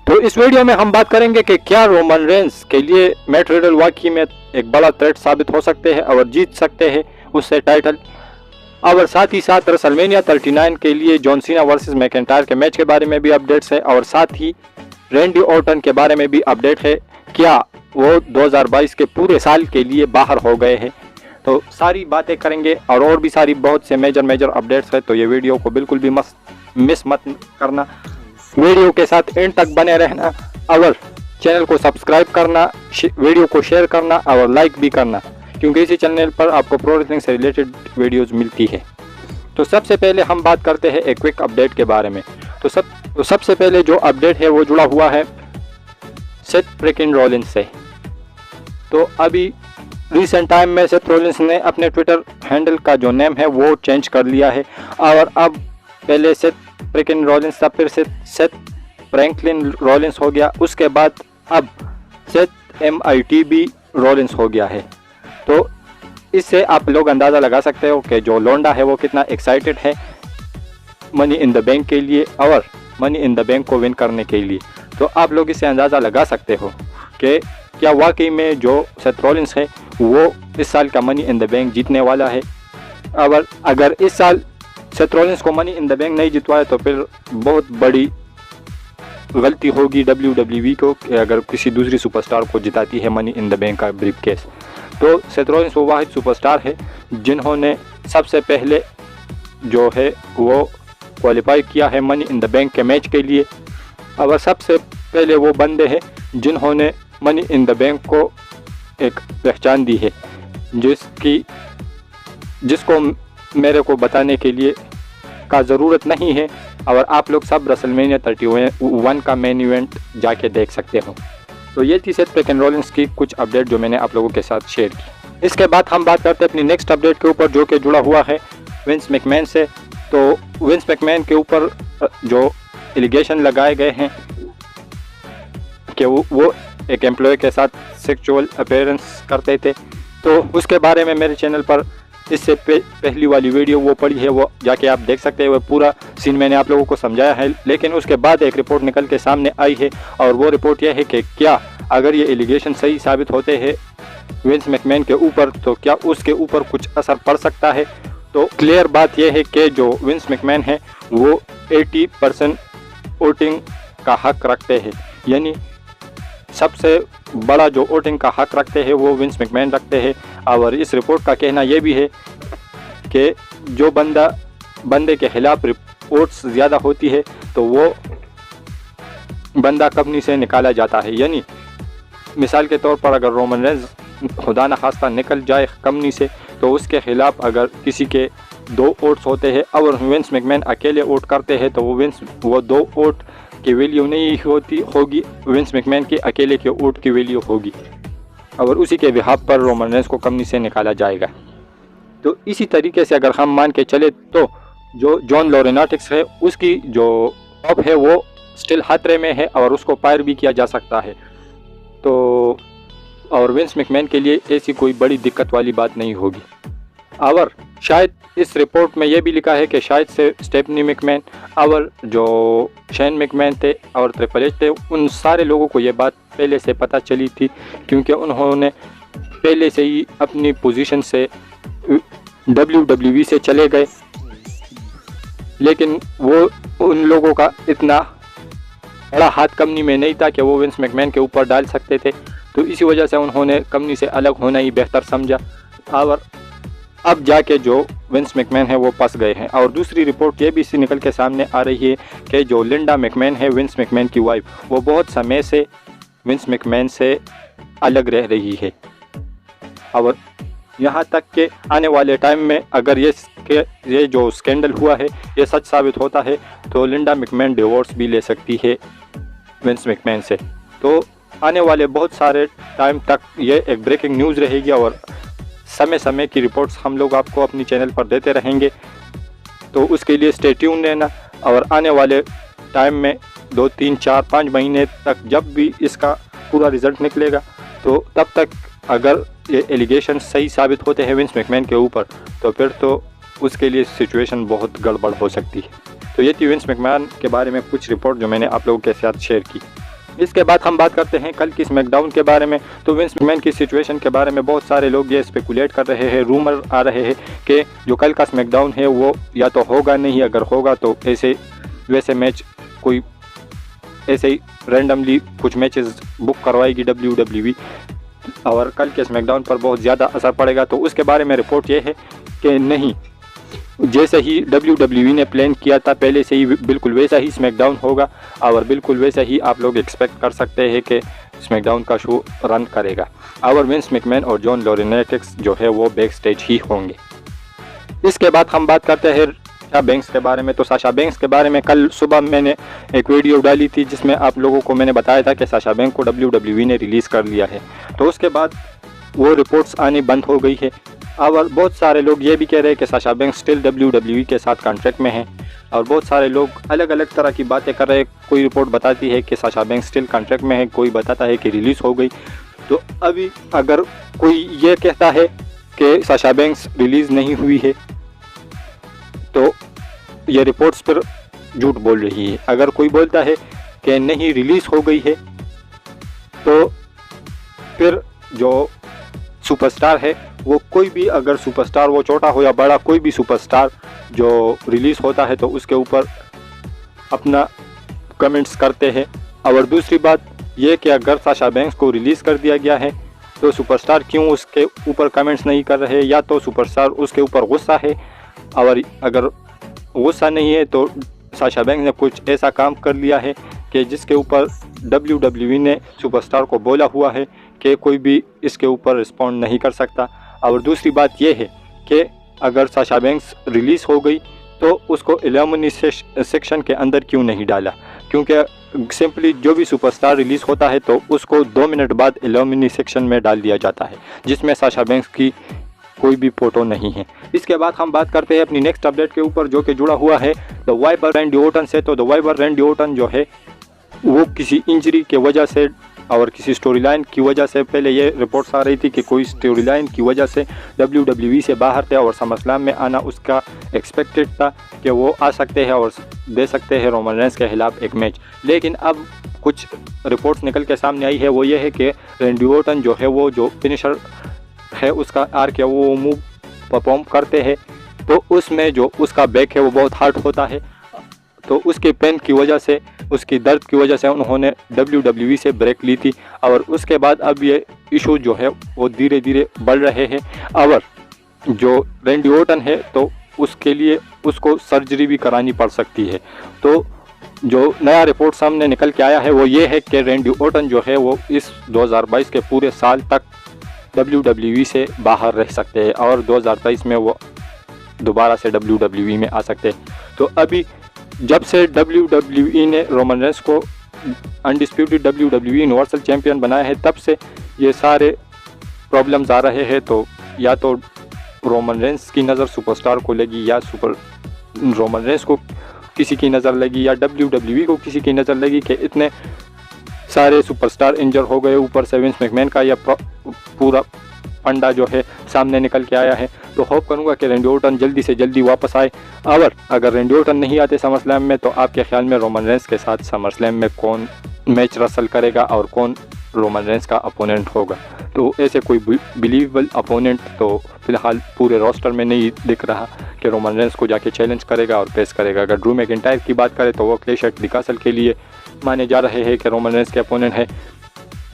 तो इस वीडियो में हम बात करेंगे कि क्या रोमन रेंस के लिए मैट रिडल वाकई में एक बड़ा थ्रेट साबित हो सकते हैं और जीत सकते हैं उससे टाइटल। और साथ ही साथ रेसलमेनिया 39 के लिए जॉन सीना वर्सेस मैकिंटायर के मैच के बारे में भी अपडेट्स है और साथ ही रैंडी ऑर्टन के बारे में भी अपडेट है, क्या वो 2022 के पूरे साल के लिए बाहर हो गए हैं। तो सारी बातें करेंगे और भी सारी बहुत से मेजर अपडेट्स है। तो ये वीडियो को बिल्कुल भी मिस मत करना, वीडियो के साथ एंड तक बने रहना और चैनल को सब्सक्राइब करना, वीडियो को शेयर करना और लाइक भी करना, क्योंकि इसी चैनल पर आपको प्रो रेसलिंग से रिलेटेड वीडियोस मिलती है। तो सबसे पहले हम बात करते हैं एक क्विक अपडेट के बारे में। तो सबसे पहले जो अपडेट है वो जुड़ा हुआ है सेथ फ्रिकिन रॉलिंस से। तो अभी रिसेंट टाइम में सेथ रॉलिंस ने अपने ट्विटर हैंडल का जो नेम है वो चेंज कर लिया है और अब पहले सेथ फ्रिकिन रॉलिंस था, फिर सेथ फ्रैंकलिन रॉलिंस हो गया, उसके बाद अब सेथ MITB रॉलिंस हो गया है। तो इससे आप लोग अंदाज़ा लगा सकते हो कि जो लोंडा है वो कितना एक्साइटेड है मनी इन द बैंक के लिए और मनी इन द बैंक को विन करने के लिए। तो आप लोग इससे अंदाज़ा लगा सकते हो कि क्या वाकई में जो सेथ रॉलिंस है वो इस साल का मनी इन द बैंक जीतने वाला है। और अगर इस साल सेथ रॉलिंस को मनी इन द बैंक नहीं जितवाए तो फिर बहुत बड़ी गलती होगी WWE को कि अगर किसी दूसरी सुपरस्टार को जिताती है मनी इन द बैंक का ब्रीफ केस। तो सेथ रॉलिंस वो वाहिद सुपरस्टार है जिन्होंने सबसे पहले जो है वो क्वालिफाई किया है मनी इन द बैंक के मैच के लिए और सबसे पहले वो बंदे हैं जिन्होंने मनी इन द बैंक को एक पहचान दी है जिसको मेरे को बताने के लिए का ज़रूरत नहीं है और आप लोग सब रेसलमेनिया 31 का मेन इवेंट जाके देख सकते हो। तो ये थी सेथ फ्रिकिन रॉलिंस की कुछ अपडेट जो मैंने आप लोगों के साथ शेयर की। इसके बाद हम बात करते हैं अपनी नेक्स्ट अपडेट के ऊपर जो कि जुड़ा हुआ है विंस मैकमैन से। तो विंस मैकमैन के ऊपर जो एलिगेशन लगाए गए हैं कि वो एक एम्प्लॉय के साथ सेक्सुअल अपीयरेंस करते थे, तो उसके बारे में मेरे चैनल पर इससे पहली वाली वीडियो वो पड़ी है, वो जाके आप देख सकते हैं। वो पूरा सीन मैंने आप लोगों को समझाया है, लेकिन उसके बाद एक रिपोर्ट निकल के सामने आई है और वो रिपोर्ट यह है कि क्या अगर ये एलिगेशन सही साबित होते हैं विंस मैकमैन के ऊपर तो क्या उसके ऊपर कुछ असर पड़ सकता है। तो क्लियर बात यह है कि जो विंस मैकमैन है वो 80% वोटिंग का हक रखते हैं, यानी सबसे बड़ा जो वोटिंग का हक रखते हैं वो विंस मैकमैन रखते हैं। और इस रिपोर्ट का कहना यह भी है कि जो बंदे के खिलाफ रिपोर्ट्स ज़्यादा होती है तो वो बंदा कंपनी से निकाला जाता है। यानी मिसाल के तौर पर अगर रोमन रेंस खुदा न खास्ता निकल जाए कंपनी से तो उसके खिलाफ अगर किसी के 2 वोट्स होते हैं और विंस मैकमैन अकेले वोट करते हैं तो वो 2 वोट की वैल्यू नहीं होगी, विंस मैकमैन के अकेले के वोट की वैल्यू होगी और उसी के बिहाफ पर रोमन रेंस को कंपनी से निकाला जाएगा। तो इसी तरीके से अगर हम मान के चले तो जो जॉन लॉरेनाटिक्स है उसकी जो जॉब है वो स्टिल खतरे में है और उसको फायर भी किया जा सकता है। तो और विंस मैकमैन के लिए ऐसी कोई बड़ी दिक्कत वाली बात नहीं होगी। और शायद इस रिपोर्ट में ये भी लिखा है कि शायद से स्टेफनी मैकमैन और जो शेन मैकमैन थे और ट्रिपल एच थे उन सारे लोगों को ये बात पहले से पता चली थी, क्योंकि उन्होंने पहले से ही अपनी पोजीशन से WWE से चले गए, लेकिन वो उन लोगों का इतना बड़ा हाथ कंपनी में नहीं था कि वो विंस मैकमैन के ऊपर डाल सकते थे। तो इसी वजह से उन्होंने कंपनी से अलग होना ही बेहतर समझा और अब जाके जो विंस मैकमैन है वो फंस गए हैं। और दूसरी रिपोर्ट ये भी इसी निकल के सामने आ रही है कि जो लिंडा मैकमैन है विंस मैकमैन की वाइफ, वो बहुत समय से विंस मैकमैन से अलग रह रही है और यहाँ तक कि आने वाले टाइम में अगर ये जो स्कैंडल हुआ है ये सच साबित होता है तो लिंडा मैकमैन डिवोर्स भी ले सकती है विंस मैकमैन से। तो आने वाले बहुत सारे टाइम तक ये एक ब्रेकिंग न्यूज़ रहेगी और समय समय की रिपोर्ट्स हम लोग आपको अपनी चैनल पर देते रहेंगे। तो उसके लिए स्टे ट्यून रहना और आने वाले टाइम में 2, 3, 4, 5 महीने तक जब भी इसका पूरा रिज़ल्ट निकलेगा तो तब तक अगर ये एलिगेशन सही साबित होते हैं विंस मैकमैन के ऊपर तो फिर तो उसके लिए सिचुएशन बहुत गड़बड़ हो सकती है। तो ये थी विंस मैकमैन के बारे में कुछ रिपोर्ट जो मैंने आप लोगों के साथ शेयर की। इसके बाद हम बात करते हैं कल की स्मैकडाउन के बारे में। तो विंस मैकमैन की सिचुएशन के बारे में बहुत सारे लोग ये स्पेकुलेट कर रहे हैं, रूमर आ रहे हैं कि जो कल का स्मैकडाउन है वो या तो होगा नहीं, अगर होगा तो वैसे मैच कोई ऐसे ही रैंडमली कुछ मैचेस बुक करवाएगी WWE और कल के स्मैकडाउन पर बहुत ज़्यादा असर पड़ेगा। तो उसके बारे में रिपोर्ट ये है कि नहीं, जैसे ही WWE ने प्लान किया था पहले से ही बिल्कुल वैसा ही स्मैकडाउन होगा और बिल्कुल वैसा ही आप लोग एक्सपेक्ट कर सकते हैं कि स्मैकडाउन का शो रन करेगा और विंस मैकमैन और जॉन लॉरेनेटिक्स जो है वो बैक स्टेज ही होंगे। इसके बाद हम बात करते हैं साशा बैंक्स के बारे में। तो साशा बैंक्स के बारे में कल सुबह मैंने एक वीडियो डाली थी जिसमें आप लोगों को मैंने बताया था कि साशा बैंक्स को WWE ने रिलीज़ कर लिया है। तो उसके बाद वो रिपोर्ट्स आनी बंद हो गई है और बहुत सारे लोग ये भी कह रहे हैं कि साशा बैंक्स स्टिल WWE के साथ कॉन्ट्रैक्ट में हैं और बहुत सारे लोग अलग अलग तरह की बातें कर रहे हैं। कोई रिपोर्ट बताती है कि साशा बैंक्स स्टिल कॉन्ट्रैक्ट में है, कोई बताता है कि रिलीज़ हो गई। तो अभी अगर कोई ये कहता है कि साशा बैंक्स रिलीज़ नहीं हुई है तो ये रिपोर्ट्स पर झूठ बोल रही है। अगर कोई बोलता है कि नहीं रिलीज़ हो गई है तो फिर जो सुपरस्टार है वो कोई भी, अगर सुपरस्टार वो छोटा हो या बड़ा, कोई भी सुपरस्टार जो रिलीज़ होता है तो उसके ऊपर अपना कमेंट्स करते हैं। और दूसरी बात ये कि अगर साशा बैंक्स को रिलीज़ कर दिया गया है तो सुपरस्टार क्यों उसके ऊपर कमेंट्स नहीं कर रहे, या तो सुपरस्टार उसके ऊपर गुस्सा है और अगर गुस्सा नहीं है तो साशा बैंक्स ने कुछ ऐसा काम कर लिया है कि जिसके ऊपर WWE ने सुपरस्टार को बोला हुआ है कि कोई भी इसके ऊपर रिस्पॉन्ड नहीं कर सकता। और दूसरी बात यह है कि अगर साशा बैंक्स रिलीज़ हो गई तो उसको एलिमिनी सेक्शन के अंदर क्यों नहीं डाला, क्योंकि सिंपली जो भी सुपरस्टार रिलीज़ होता है तो उसको 2 मिनट बाद एलिमिनी सेक्शन में डाल दिया जाता है जिसमें साशा बैंक्स की कोई भी फोटो नहीं है। इसके बाद हम बात करते हैं अपनी नेक्स्ट अपडेट के ऊपर जो कि जुड़ा हुआ है द वाइपर रैंडी ऑर्टन से। तो द वाइपर रैंडी ऑर्टन जो है वो किसी इंजरी के वजह से और किसी स्टोरी लाइन की वजह से, पहले ये रिपोर्ट्स आ रही थी कि कोई स्टोरी लाइन की वजह से WWE से बाहर थे और समरस्लैम में आना उसका एक्सपेक्टेड था कि वो आ सकते हैं और दे सकते हैं रोमन रेंस के खिलाफ एक मैच। लेकिन अब कुछ रिपोर्ट्स निकल के सामने आई है, वो ये है कि रैंडी ऑर्टन जो है वो जो फिनिशर है उसका आर्क है वो मूव परफॉर्म करते हैं तो उसमें जो उसका बैक है वो बहुत हार्ड होता है। तो उसके पेन की वजह से, उसकी दर्द की वजह से उन्होंने WWE से ब्रेक ली थी और उसके बाद अब ये इशू जो है वो धीरे धीरे बढ़ रहे हैं। और जो रैंडी ऑर्टन है तो उसके लिए उसको सर्जरी भी करानी पड़ सकती है। तो जो नया रिपोर्ट सामने निकल के आया है वो ये है कि रैंडी ऑर्टन जो है वो इस 2022 के पूरे साल तक WWE से बाहर रह सकते हैं और 2023 में वो दोबारा से WWE में आ सकते हैं। तो अभी जब से WWE ने रोमन रेंस को अनडिस्प्यूटेड WWE यूनिवर्सल चैम्पियन बनाया है तब से ये सारे प्रॉब्लम्स आ रहे हैं। तो या तो रोमन रेंस की नज़र सुपरस्टार को लगी या रोमन रेंस को किसी की नज़र लगी या WWE को किसी की नज़र लगी कि इतने सारे सुपरस्टार इंजर हो गए, ऊपर से विंस मैकमैन का यह पूरा फंडा जो है सामने निकल के आया है। तो होप करूंगा कि रैंडी ऑर्टन जल्दी से जल्दी वापस आए। और अगर रैंडी ऑर्टन नहीं आते समरस्लैम में तो आपके ख्याल में रोमन रेंस के साथ समरस्लैम में कौन मैच रसल करेगा और कौन रोमन रेंस का अपोनेंट होगा? तो ऐसे कोई बिलीवेबल अपोनेंट तो फिलहाल पूरे रोस्टर में नहीं दिख रहा कि रोमन रेंस को जाके चैलेंज करेगा और फेस करेगा। अगर ड्रू मैकिंटायर की बात करें तो वो क्लैश एट द कैसल के लिए माने जा रहे हैं कि रोमन रेंस के अपोनेंट है।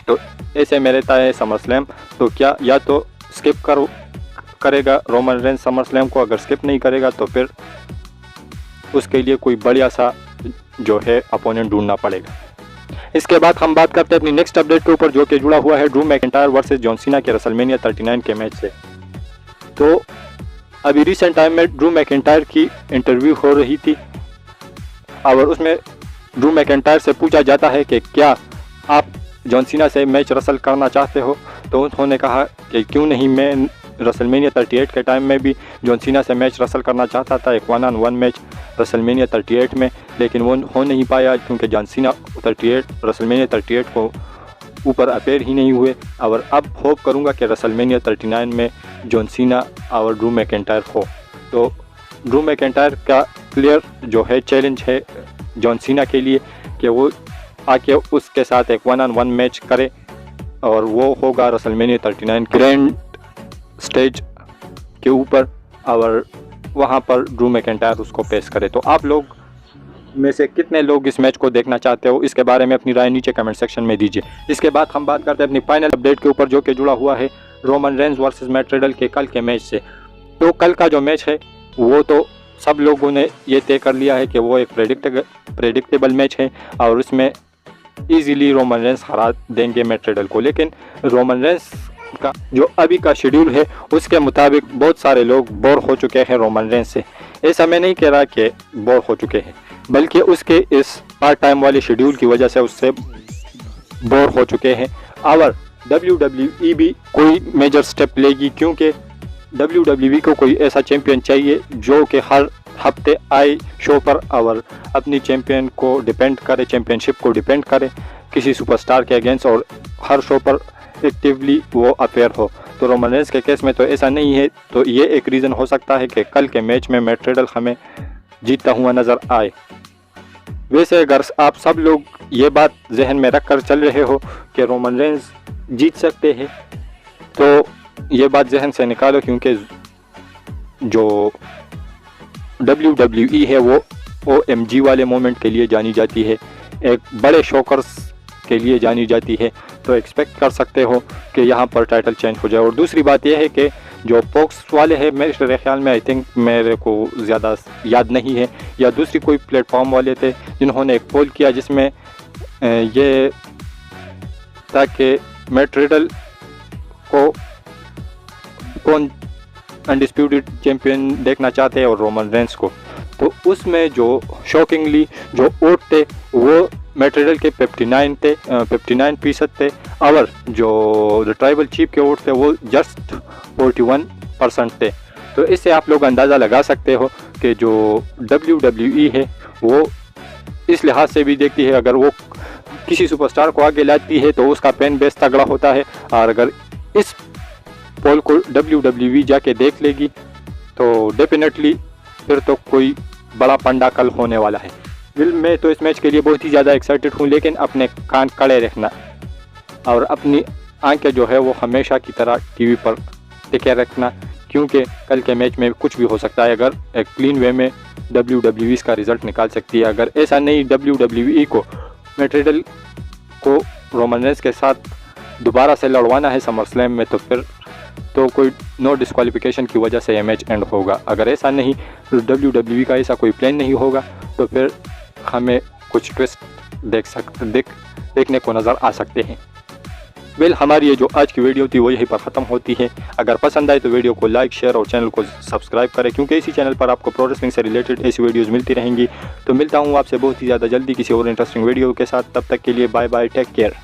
तो ऐसे में रहता है समरस्लैम, तो क्या या तो स्किप करेगा रोमन रेंस समरस्लैम को, अगर स्किप नहीं करेगा तो फिर उसके लिए कोई बढ़िया सा जो है अपोनेंट ढूंढना पड़ेगा। इसके बाद हम बात करते हैं अपनी नेक्स्ट अपडेट के ऊपर जो कि जुड़ा हुआ है Drew McIntyre versus John Cena के रेसलमेनिया 39 के मैच से। तो अभी रिसेंट टाइम में ड्रू मैकिंटायर की इंटरव्यू हो रही थी और उसमें ड्रू मैकिंटायर से पूछा जाता है कि क्या आप जॉन सीना से मैच रसल करना चाहते हो? तो उन्होंने कहा कि क्यों नहीं, मैं रेसलमेनिया 38 के टाइम में भी जॉन सीना से मैच रसल करना चाहता था, एक 1-on-1 मैच रेसलमेनिया 38 में, लेकिन वो हो नहीं पाया क्योंकि जॉन सीना रेसलमेनिया 38 को ऊपर अपेयर ही नहीं हुए। और अब होप करूंगा कि रेसलमेनिया 39 में जॉन सीना और ड्रू मैकिंटायर हो। तो ड्रू मैकिंटायर का क्लियर जो है चैलेंज है जॉन सीना के लिए कि वो आके उसके साथ एक 1-on-1 मैच करे, और वो होगा रेसलमेनिया 39 ग्रैंड स्टेज के ऊपर, और वहाँ पर ड्रू मैकिंटायर उसको पेश करे। तो आप लोग में से कितने लोग इस मैच को देखना चाहते हो, इसके बारे में अपनी राय नीचे कमेंट सेक्शन में दीजिए। इसके बाद हम बात करते हैं अपनी फाइनल अपडेट के ऊपर, जो कि जुड़ा हुआ है Roman Reigns versus Matt Riddle के कल के मैच से। तो कल का जो मैच है वो तो सब लोगों ने ये तय कर लिया है कि वो एक प्रेडिक्टेबल मैच है, और उसमें इजीली रोमन रेंज हरा देंगे मैट रिडल को। लेकिन रोमन रेंज का जो अभी का शेड्यूल है उसके मुताबिक बहुत सारे लोग बोर हो चुके हैं रोमन रेंज से। ऐसा मैं नहीं कह रहा कि बोर हो चुके हैं, बल्कि उसके इस पार्ट टाइम वाले शेड्यूल की वजह से उससे बोर हो चुके हैं। और WWE भी कोई मेजर स्टेप लेगी, क्योंकि WWE को कोई ऐसा चैंपियन चाहिए जो कि हर हफ्ते आए शो पर और अपनी चैंपियन को डिपेंड करे, चैंपियनशिप को डिपेंड करे किसी सुपरस्टार के अगेंस्ट, और हर शो पर एक्टिवली वो अपेयर हो। तो रोमन रेंज के केस में तो ऐसा नहीं है। तो ये एक रीज़न हो सकता है कि कल के मैच में मैट रिडल हमें जीतता हुआ नज़र आए। वैसे अगर आप सब लोग ये बात जहन में रख कर चल रहे हो कि रोमन रेंज जीत सकते हैं, तो ये बात जहन से निकालो, क्योंकि जो WWE है वो OMG वाले मोमेंट के लिए जानी जाती है, एक बड़े शोकर्स के लिए जानी जाती है। तो एक्सपेक्ट कर सकते हो कि यहाँ पर टाइटल चेंज हो जाए। और दूसरी बात यह है कि जो फॉक्स वाले हैं, मेरे ख्याल में, आई थिंक, मेरे को ज़्यादा याद नहीं है, या दूसरी कोई प्लेटफॉर्म वाले थे जिन्होंने एक पोल किया जिसमें ये था कि मैट रिडल को कौन अनडिस्प्यूटेड चैंपियन देखना चाहते हैं और रोमन रेंज को। तो उसमें जो शॉकिंगली जो वोट थे वो मैट रिडल के 59% थे, और जो ट्राइबल चीफ के वोट थे वो जस्ट 41% थे। तो इससे आप लोग अंदाज़ा लगा सकते हो कि जो WWE है वो इस लिहाज से भी देखती है, अगर वो किसी सुपरस्टार को आगे लाती है तो उसका फैन बेस तगड़ा होता है, और अगर इस पोल को WWE जाके देख लेगी तो डेफिनेटली फिर तो कोई बड़ा पंडा कल होने वाला है। मैं तो इस मैच के लिए बहुत ही ज़्यादा एक्साइटेड हूँ, लेकिन अपने कान कड़े रखना और अपनी आंखें जो है वो हमेशा की तरह टीवी पर टिके रखना, क्योंकि कल के मैच में कुछ भी हो सकता है। अगर एक क्लीन वे में WWE इसका रिज़ल्ट निकाल सकती है। अगर ऐसा नहीं WWE को मैट रिडल को रोमन रेंज के साथ दोबारा से लड़वाना है समर स्लैम में, तो फिर तो कोई नो डिस्क्वालिफिकेशन की वजह से ये मैच एंड होगा। अगर ऐसा नहीं, WWE का ऐसा कोई प्लान नहीं होगा, तो फिर हमें कुछ ट्विस्ट देखने को नज़र आ सकते हैं। हमारी ये जो आज की वीडियो थी वो यहीं पर ख़त्म होती है। अगर पसंद आए तो वीडियो को लाइक, शेयर और चैनल को सब्सक्राइब करें, क्योंकि इसी चैनल पर आपको प्रो रेसलिंग से रिलेटेड ऐसी वीडियोस मिलती रहेंगी। तो मिलता हूँ आपसे बहुत ही ज़्यादा जल्दी किसी और इंटरेस्टिंग वीडियो के साथ। तब तक के लिए बाय बाय, टेक केयर।